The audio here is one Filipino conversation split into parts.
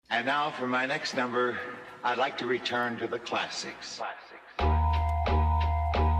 And now for my next number, I'd like to return to the classics.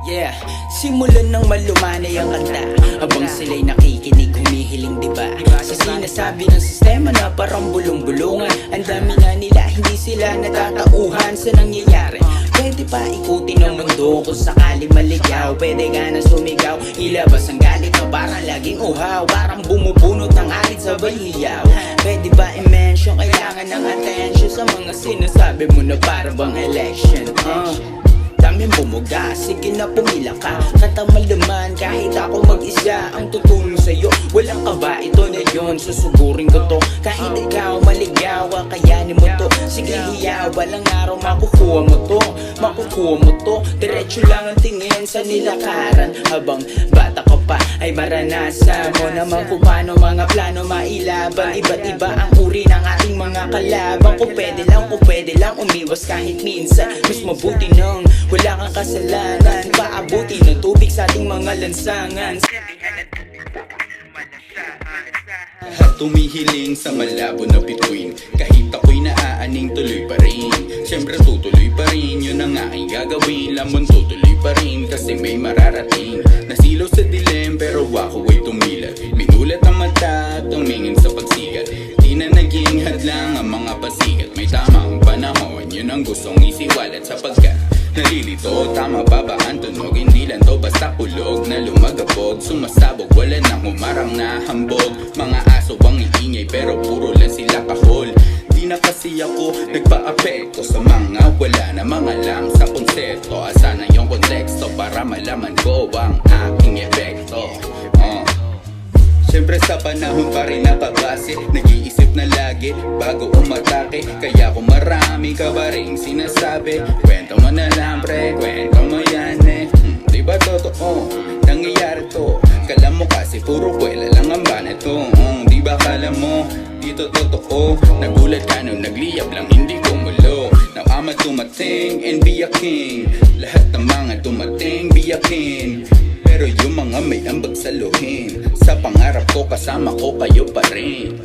Yeah, simulan ng malumanay ang kanta habang sila'y nakikinig, humihiling diba sa sinasabi ng sistema na parang bulong-bulungan. Ang dami na nila, hindi sila natatauhan sa nangyayari. Pwede pa ikutin ang mundo kung sakali maligaw. Pwede ka na sumigaw, ilabas ang galit na parang laging uhaw, parang bumubunot ng arit sabay hiyaw. Pwede ba i-mention, kailangan ng attention sa mga sinasabi mo na para bang election. Daming bumuga, sige na pumila ka. Katamalaman kahit ako mag-isa ang tutulong sa'yo. Walang kaba, ito na yun, susugurin ko to. Kahit ikaw maligaw, kayanin mo to. Sige hiyaw, walang araw makukuha mo to. Makukuha mo to, diretso lang ang tingin sa nilakaran. Habang bata ka pa ay maranasan mo naman kung paano mga plano mailaban. Iba't iba ang uri ng ating mga kalaban. Kung pwede lang umiwas kahit minsan. Mas mabuti nang wala kang kasalanan, paabuti ng tubig sa ating mga lansangan. At tumihiling sa malabo na bituin, kahit ako'y naaaning tuloy pa rin. Siyempre tutuloy pa rin, yun ang aking gagawin. Lamon tutuloy pa rin, kasi may mararating. Nasilaw sa dilim, pero ako ay tumilat. Minulat ang mata at tumingin sa pagsikat. Di na naging hadlang ang mga pasikat. May tamang panahon, yun ang gustong isiwalat. Sapagkat nalilito, tama ba ba ang tunog? Hindi lang to basta kulog na lumagabog. Sumasabog, wala nang humarang na hambog. Mga aso ang iingay pero puro lang sila kahol. Di na kasi ako nagpa-apekto sa mga wala na mga lang sa konsepto. Asa na yung konteksto para malaman ko ang aking epekto. Siyempre sa panahon pa rin nakabase, nag-iisip na lagi bago umatake. Kaya kung marami ka ba rin sinasabi, kwento mo na lang pre, kwento mo yan di ba totoo, nangyayari to? Kala mo kasi puro kwela lang ang banat to. Di ba kala mo, dito totoo? Nagulat ka nung nagliyab lang hindi kumulo. Now I'ma dumating and be a king. Lahat ng mga dumating biyakin, pero yung mga may ambag saluhin. Sa pangarap ko kasama ko kayo pa rin.